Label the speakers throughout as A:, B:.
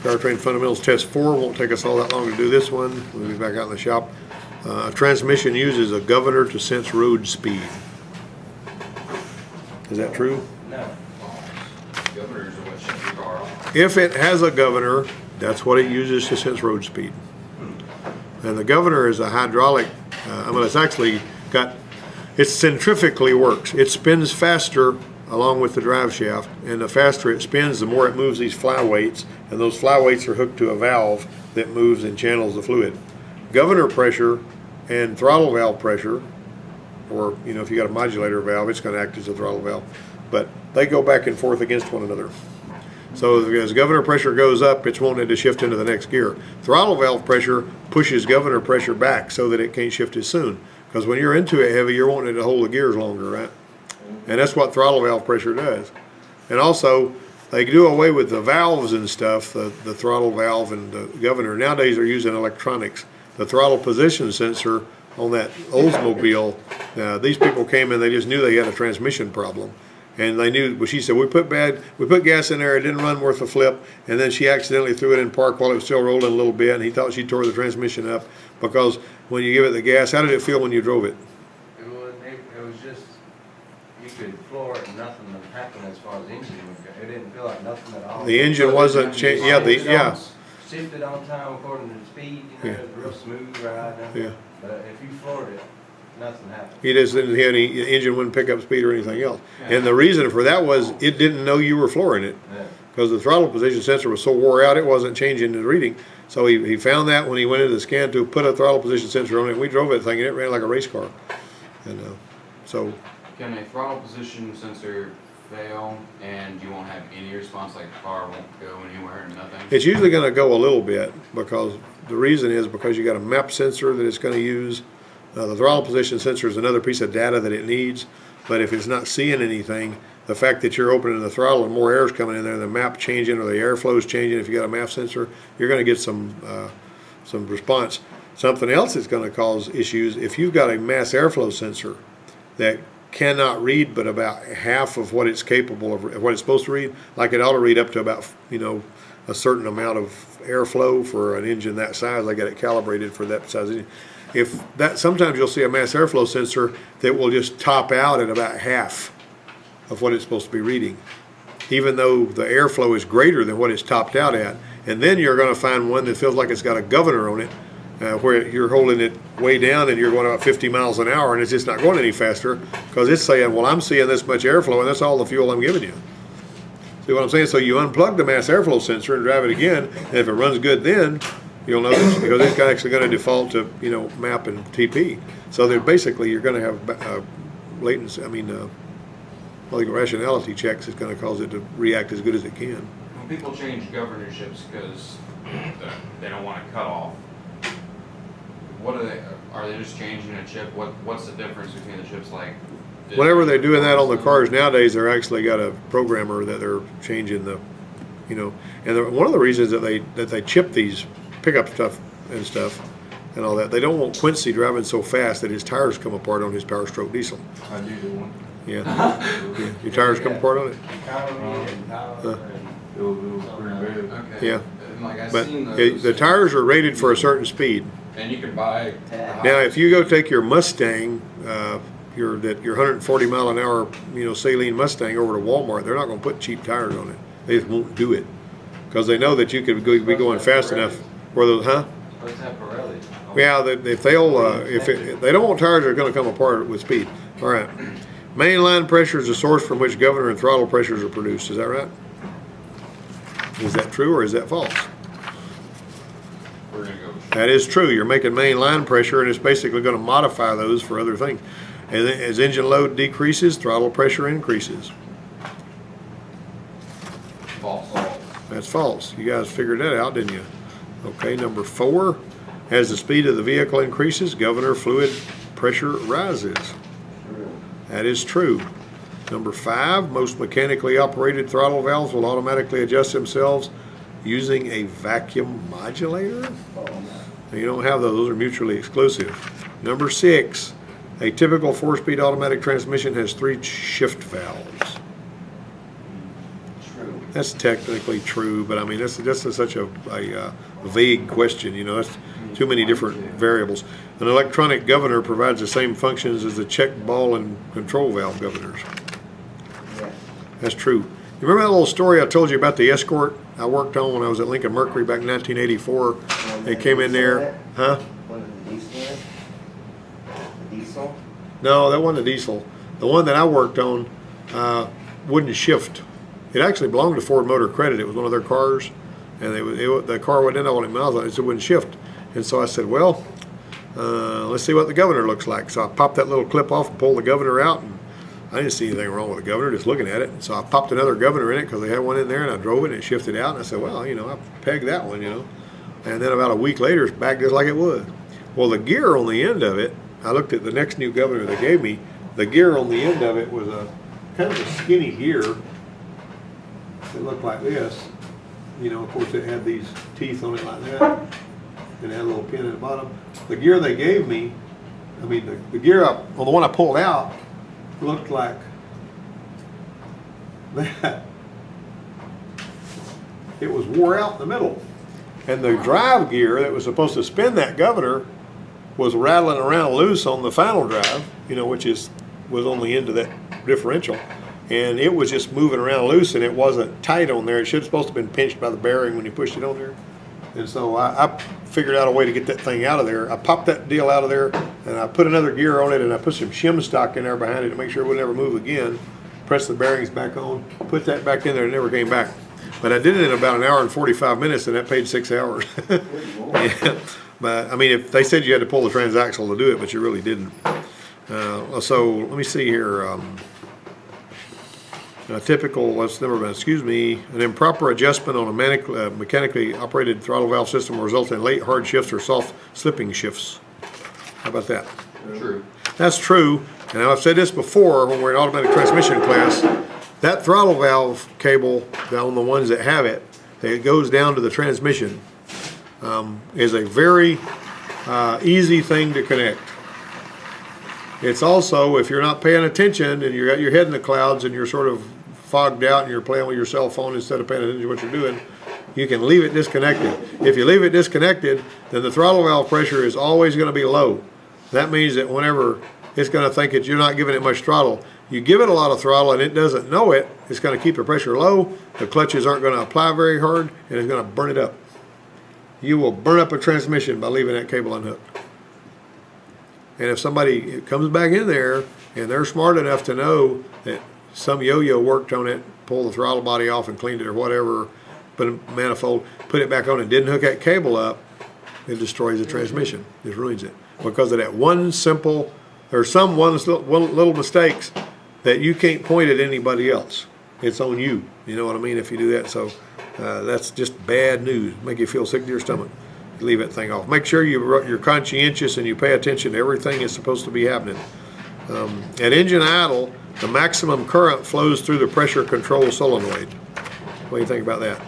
A: Drivetrain Fundamentals Test 4. Won't take us all that long to do this one. We'll be back out in the shop. A transmission uses a governor to sense road speed. Is that true?
B: No.
C: Governors are what shut your car off.
A: If it has a governor, that's what it uses to sense road speed. And the governor is a hydraulic, it's actually got, it centrifugally works. It spins faster along with the drive shaft, and the faster it spins, the more it moves these flyweights, and those flyweights are hooked to a valve that moves and channels the fluid. Governor pressure and throttle valve pressure, or if you got a modulator valve, it's going to act as a throttle valve, but they go back and forth against one another. So as governor pressure goes up, it's wanting to shift into the next gear. Throttle valve pressure pushes governor pressure back so that it can't shift as soon. Because when you're into it heavy, you're wanting it to hold the gears longer, right? And that's what throttle valve pressure does. And also, they do away with the valves and stuff, the throttle valve and the governor. Nowadays they're using electronics. The throttle position sensor on that Oldsmobile, these people came in, they just knew they had a transmission problem. And they knew, well, she said, we put gas in there, it didn't run worth a flip, and then she accidentally threw it in park while it was still rolling a little bit, and he thought she tore the transmission up, because when you give it the gas, how did it feel when you drove it?
B: It was just, you could floor it and nothing would happen as far as engine would go. It didn't feel like nothing at all.
A: The engine wasn't,
B: Shifted on time according to the speed, it was a real smooth ride.
A: Yeah.
B: But if you floored it, nothing happened.
A: He just didn't have any, the engine wouldn't pick up speed or anything else. And the reason for that was it didn't know you were flooring it. Because the throttle position sensor was so wore out, it wasn't changing the reading. So he found that when he went into the scan to put a throttle position sensor on it. We drove that thing and it ran like a race car. And so.
C: Can a throttle position sensor fail and you won't have any response, like the car won't go anywhere and nothing?
A: It's usually going to go a little bit, because the reason is because you got a map sensor that it's going to use. The throttle position sensor is another piece of data that it needs, but if it's not seeing anything, the fact that you're opening the throttle and more air is coming in there, the map changing or the airflow is changing, if you got a map sensor, you're going to get some response. Something else that's going to cause issues, if you've got a mass airflow sensor that cannot read but about half of what it's capable of, what it's supposed to read, like it ought to read up to about a certain amount of airflow for an engine that size. I got it calibrated for that size engine. If that, sometimes you'll see a mass airflow sensor that will just top out at about half of what it's supposed to be reading, even though the airflow is greater than what it's topped out at. And then you're going to find one that feels like it's got a governor on it, where you're holding it way down and you're going about 50 miles an hour and it's just not going any faster, because it's saying, well, I'm seeing this much airflow and that's all the fuel I'm giving you. See what I'm saying? So you unplug the mass airflow sensor and drive it again, and if it runs good then, you'll notice, because it's actually going to default to map and TP. So they're basically, you're going to have latency. Rationality checks is going to cause it to react as good as it can.
C: When people change governorships because they don't want to cut off, what are they just changing a chip? What's the difference between the chips like?
A: Whenever they're doing that on the cars nowadays, they're actually got a programmer that they're changing the, and one of the reasons that they chip these pickup stuff and all that, they don't want Quincy driving so fast that his tires come apart on his Power Stroke diesel.
B: I do the one.
A: Yeah. Your tires come apart on it?
B: It was pretty bad.
C: Okay.
A: Yeah.
C: And like I've
A: But
C: seen those.
A: the tires are rated for a certain speed.
C: And you can buy.
A: Now, if you go take your Mustang, your 140 mile an hour, Saline Mustang over to Walmart, they're not going to put cheap tires on it. They just won't do it, because they know that you could be going fast enough. Where those,
B: Supposed to have Pirelli.
A: Yeah, if they don't want tires that are going to come apart with speed. All right. Main line pressure is the source from which governor and throttle pressures are produced. Is that right? Is that true or is that false?
C: We're gonna go.
A: That is true. You're making main line pressure, and it's basically going to modify those for other things. As engine load decreases, throttle pressure increases.
C: False.
A: That's false. You guys figured that out, didn't you? Okay, number 4. As the speed of the vehicle increases, governor fluid pressure rises. That is true. Number 5, most mechanically operated throttle valves will automatically adjust themselves using a vacuum modulator. You don't have those. Those are mutually exclusive. Number 6, a typical 4-speed automatic transmission has 3 shift valves.
B: True.
A: That's technically true, but I mean, this is such a vague question, you know, that's too many different variables. An electronic governor provides the same functions as the check, ball, and control valve governors.
B: Yeah.
A: That's true. You remember that little story I told you about the Escort I worked on when I was at Lincoln Mercury back in 1984? They came in there, huh?
B: One of the diesel? The diesel?
A: No, that wasn't a diesel. The one that I worked on wouldn't shift. It actually belonged to Ford Motor Credit. It was one of their cars, and the car went in all the miles on it, so it wouldn't shift. And so I said, well, let's see what the governor looks like. So I popped that little clip off and pulled the governor out, and I didn't see anything wrong with the governor, just looking at it. And so I popped another governor in it because they had one in there, and I drove it and it shifted out. And I said, well, you know, I pegged that one, you know. And then about a week later, it's back just like it was. Well, the gear on the end of it, I looked at the next new governor they gave me. The gear on the end of it was a kind of a skinny gear. It looked like this. You know, of course, it had these teeth on it like that, and it had a little pin at the bottom. The gear they gave me, I mean, the gear on the one I pulled out looked like that. It was wore out in the middle. And the drive gear that was supposed to spin that governor was rattling around loose on the final drive, you know, which was on the end of that differential. And it was just moving around loose, and it wasn't tight on there. It should have supposed to have been pinched by the bearing when you pushed it on there. And so I figured out a way to get that thing out of there. I popped that deal out of there, and I put another gear on it, and I put some shim stock in there behind it to make sure it would never move again. Pressed the bearings back on, put that back in there, and it never came back. But I did it in about an hour and 45 minutes, and that paid 6 hours. Yeah. But I mean, if they said you had to pull the transaxle to do it, but you really didn't. So let me see here. A typical, an improper adjustment on a mechanically operated throttle valve system will result in late hard shifts or soft slipping shifts. How about that?
C: True.
A: That's true, and I've said this before when we're in automatic transmission class, that throttle valve cable on the ones that have it, that goes down to the transmission, is a very easy thing to connect. It's also, if you're not paying attention and you got your head in the clouds and you're sort of fogged out and you're playing with your cell phone instead of paying attention to what you're doing, you can leave it disconnected. If you leave it disconnected, then the throttle valve pressure is always going to be low. That means that whenever it's going to think that you're not giving it much throttle, you give it a lot of throttle and it doesn't know it, it's going to keep the pressure low, the clutches aren't going to apply very hard, and it's going to burn it up. You will burn up a transmission by leaving that cable unhooked. And if somebody comes back in there and they're smart enough to know that some yo-yo worked on it, pulled the throttle body off and cleaned it or whatever, put a manifold, put it back on and didn't hook that cable up, it destroys the transmission. It ruins it. Because of that one simple, there's some one little mistakes that you can't point at anybody else. It's on you. You know what I mean? If you do that. So that's just bad news. Make you feel sick to your stomach. Leave that thing off. Make sure you're conscientious and you pay attention to everything that's supposed to be happening. At engine idle, the maximum current flows through the pressure control solenoid. What do you think about that?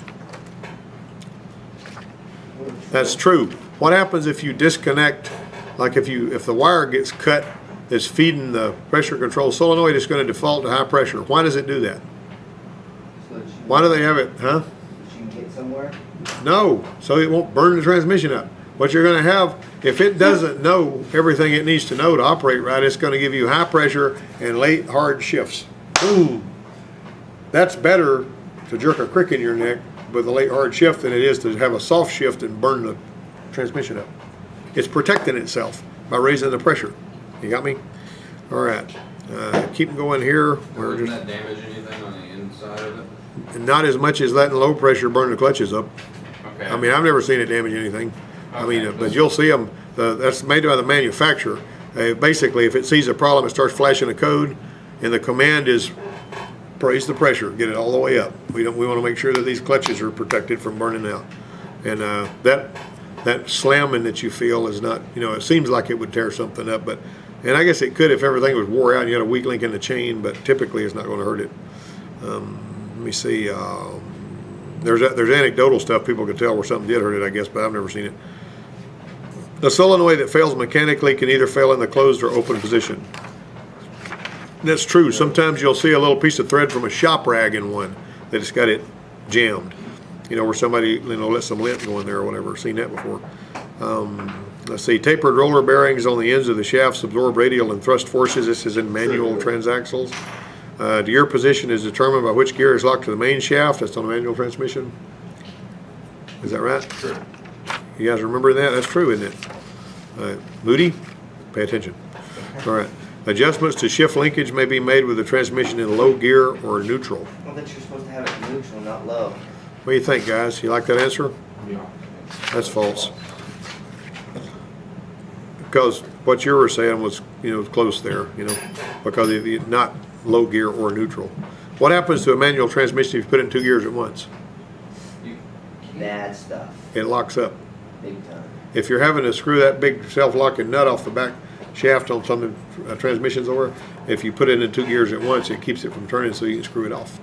A: That's true. What happens if you disconnect, like if the wire gets cut that's feeding the pressure control solenoid, it's going to default to high pressure. Why does it do that? Why do they have it, huh?
B: So you can get somewhere?
A: No, so it won't burn the transmission up. What you're going to have, if it doesn't know everything it needs to know to operate right, it's going to give you high pressure and late hard shifts. Boom. That's better to jerk a crick in your neck with a late hard shift than it is to have a soft shift and burn the transmission up. It's protecting itself by raising the pressure. You got me? All right. Keep going here.
C: Doesn't that damage anything on the inside of it?
A: Not as much as letting low pressure burn the clutches up.
C: Okay.
A: I mean, I've never seen it damage anything. I mean, but you'll see them. That's made by the manufacturer. Basically, if it sees a problem, it starts flashing a code, and the command is raise the pressure, get it all the way up. We want to make sure that these clutches are protected from burning out. And that slamming that you feel is not, it seems like it would tear something up, and I guess it could if everything was wore out and you had a weak link in the chain, but typically it's not going to hurt it. Let me see. There's anecdotal stuff people can tell where something did hurt it, I guess, but I've never seen it. The solenoid that fails mechanically can either fail in the closed or open position. That's true. Sometimes you'll see a little piece of thread from a shop rag in one that it's got it jammed. You know, where somebody, you know, let some lint go in there or whatever. Seen that before. Let's see, tapered roller bearings on the ends of the shafts absorb radial and thrust forces. This is in manual transaxles. Gear position is determined by which gear is locked to the main shaft. That's on a manual transmission. Is that right?
C: Sure.
A: You guys remember that? That's true, isn't it? Moody, pay attention. All right. Adjustments to shift linkage may be made with the transmission in low gear or neutral.
D: I thought you're supposed to have it neutral, not low.
A: What do you think, guys? You like that answer?
C: Yeah.
A: That's false. Because what you were saying was, you know, close there, you know, because it's not low gear or neutral. What happens to a manual transmission if you put it in 2 gears at once?
D: Bad stuff.
A: It locks up.
D: Big time.
A: If you're having to screw that big self-locking nut off the back shaft on some transmissions over, if you put it in 2 gears at once, it keeps it from turning so you can screw it off.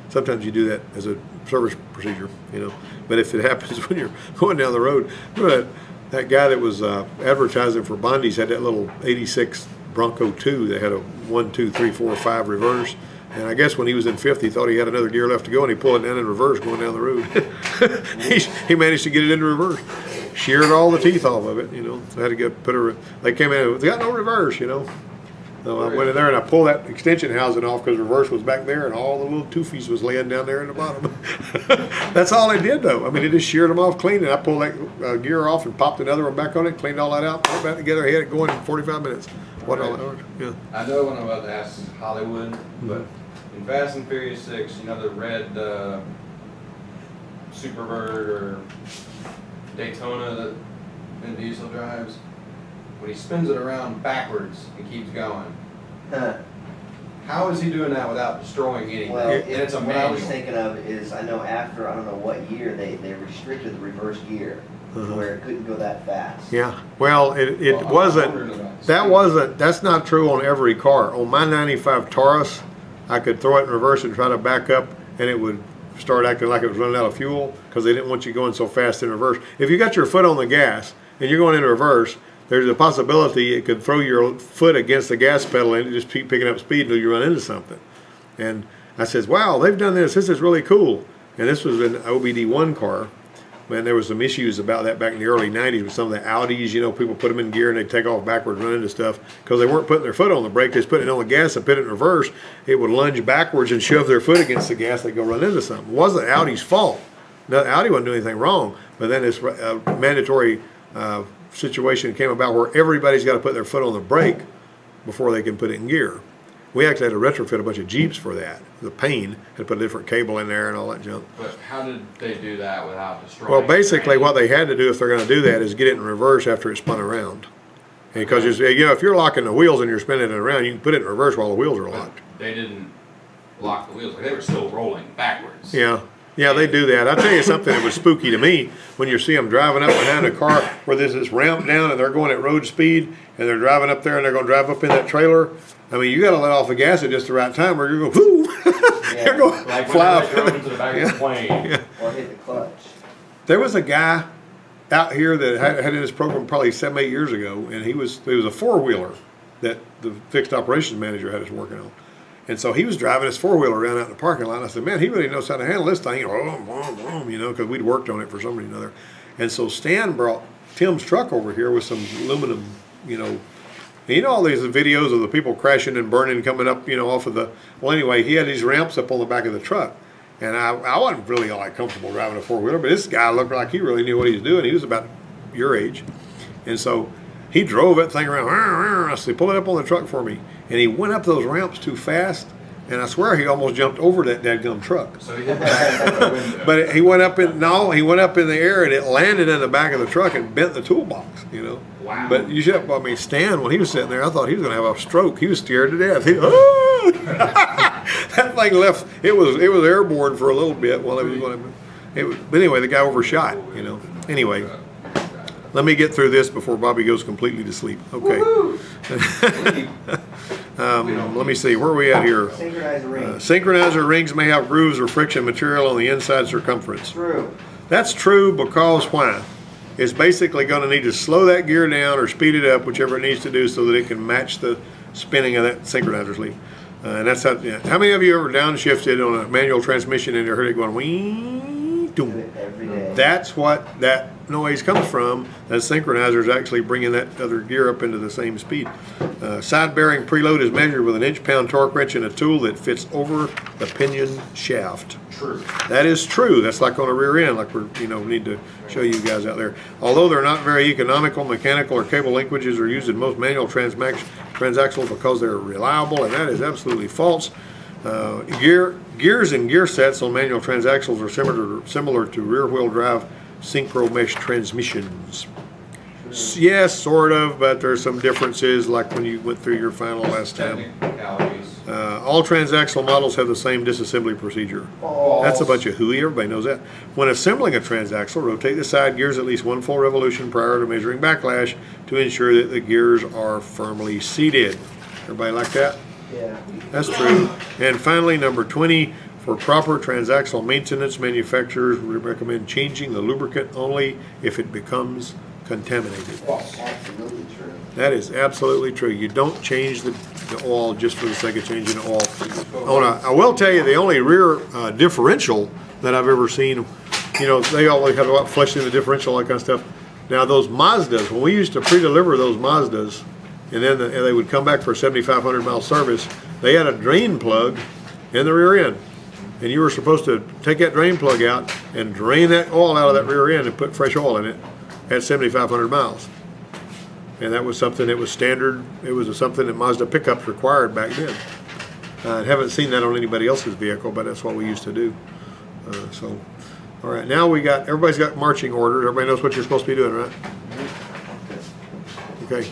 A: Sometimes you do that as a service procedure, you know. But if it happens when you're going down the road, but that guy that was advertising for Bondi's had that little 86 Bronco 2 that had a 1, 2, 3, 4, 5 reverse. And I guess when he was in fifth, he thought he had another gear left to go, and he pulled it down in reverse going down the road. he managed to get it into reverse. Sheared all the teeth off of it, you know. I had to get they came in, they got no reverse, you know. So I went in there and I pulled that extension housing off because reverse was back there and all the little toofies was laying down there in the bottom. That's all I did though. I mean, it just sheared them off clean, and I pulled that gear off and popped another one back on it, cleaned all that out, put it back together. I had it going in 45 minutes. What all that? Yeah.
B: I know what I'm about to ask Hollywood, but in Fast and Furious 6, you know the red Superbird or Daytona that Vin Diesel drives? When he spins it around backwards and keeps going,
D: Huh.
B: how is he doing that without destroying anything?
D: Well,
B: And it's a
D: what I was
B: manual.
D: thinking of is, I know after, I don't know what year, they restricted the reverse gear, where it couldn't go that fast.
A: Yeah. Well, it
B: Well, I'm
A: wasn't.
B: wondering about the
A: That
B: speed.
A: wasn't. That's not true on every car. On my '95 Taurus, I could throw it in reverse and try to back up, and it would start acting like it was running out of fuel because they didn't want you going so fast in reverse. If you got your foot on the gas and you're going in reverse, there's a possibility it could throw your foot against the gas pedal and just keep picking up speed until you run into something. And I says, wow, they've done this. This is really cool. And this was an OBD1 car. Man, there was some issues about that back in the early 90s with some of the Audis. You know, people put them in gear and they'd take off backwards, run into stuff because they weren't putting their foot on the brake. They was putting it on the gas and put it in reverse. It would lunge backwards and shove their foot against the gas. They'd go run into something. It wasn't Audi's fault. No, Audi wasn't doing anything wrong. But then this mandatory situation came about where everybody's got to put their foot on the brake before they can put it in gear. We actually had to retrofit a bunch of Jeeps for that. The pain had put a different cable in there and all that junk.
C: But how did they do that without destroying?
A: Well, basically, what they had to do if they're going to do that is get it in reverse after it spun around. Because you know, if you're locking the wheels and you're spinning it around, you can put it in reverse while the wheels are locked.
C: They didn't lock the wheels; like they were still rolling backwards.
A: Yeah. Yeah, they do that. I tell you something that was spooky to me when you see them driving up behind a car where there's this ramp down and they're going at road speed and they're driving up there and they're going to drive up in that trailer. I mean, you got to let off the gas at just the right time or you're going, whoo! You're going
C: Like
A: fly
C: when
A: off.
C: they drove into the back of the plane.
D: Or hit the clutch.
A: There was a guy out here that had in his program probably 7, 8 years ago, and it was a four-wheeler that the fixed operations manager had us working on. And so he was driving his four-wheeler around out in the parking lot. And I said, man, he really knows how to handle this thing. You know, because we'd worked on it for some reason or another. And so Stan brought Tim's truck over here with some aluminum, you know. And you know all these videos of the people crashing and burning coming up, you know, off of the. Well, anyway, he had these ramps up on the back of the truck. And I wasn't really all that comfortable driving a four-wheeler, but this guy looked like he really knew what he was doing. He was about your age. And so he drove that thing around. I said, pull it up on the truck for me. And he went up those ramps too fast, and I swear he almost jumped over that dadgum truck.
C: So he hit the back of the window.
A: But he went up in the air, and it landed in the back of the truck and bent the toolbox, you know.
C: Wow.
A: But you should, I mean, Stan, when he was sitting there, I thought he was going to have a stroke. He was scared to death. Oh! That thing left. It was airborne for a little bit while it was going. But anyway, the guy overshot, you know. Anyway. Let me get through this before Bobby goes completely to sleep. Okay. Let me see. Where are we at here?
D: Synchronizer ring.
A: Synchronizer rings may have grooves or friction material on the inside circumference.
D: True.
A: That's true because why? It's basically going to need to slow that gear down or speed it up, whichever it needs to do, so that it can match the spinning of that synchronizer sleeve. And that's how many of you ever downshifted on a manual transmission and you heard it going wing, doom?
D: Every day.
A: That's what that noise comes from. That synchronizer is actually bringing that other gear up into the same speed. Side bearing preload is measured with an inch-pound torque wrench and a tool that fits over the pinion shaft.
C: True.
A: That is true. That's like on a rear end, like we're need to show you guys out there. Although they're not very economical, mechanical or cable linkages are used in most manual transaxles because they're reliable, and that is absolutely false. Gears and gear sets on manual transaxles are similar to rear-wheel drive synchro mesh transmissions. Yes, sort of, but there's some differences, like when you went through your final last time.
B: Technicalities.
A: All transaxle models have the same disassembly procedure. That's a bunch of hooey. Everybody knows that. When assembling a transaxle, rotate the side gears at least one full revolution prior to measuring backlash to ensure that the gears are firmly seated. Everybody like that?
D: Yeah.
A: That's true. And finally, number 20, for proper transaxle maintenance, manufacturers recommend changing the lubricant only if it becomes contaminated.
D: That's absolutely true.
A: That is absolutely true. You don't change the oil just for the sake of changing the oil. I will tell you, the only rear differential that I've ever seen, they always have to flush in the differential, that kind of stuff. Now those Mazdas, when we used to pre-deliver those Mazdas, and then they would come back for a 7,500 mile service, they had a drain plug in the rear end. And you were supposed to take that drain plug out and drain that oil out of that rear end and put fresh oil in it at 7,500 miles. And that was something that was standard. It was something that Mazda pickups required back then. I haven't seen that on anybody else's vehicle, but that's what we used to do. All right, now everybody's got marching orders. Everybody knows what you're supposed to be doing, right? Okay.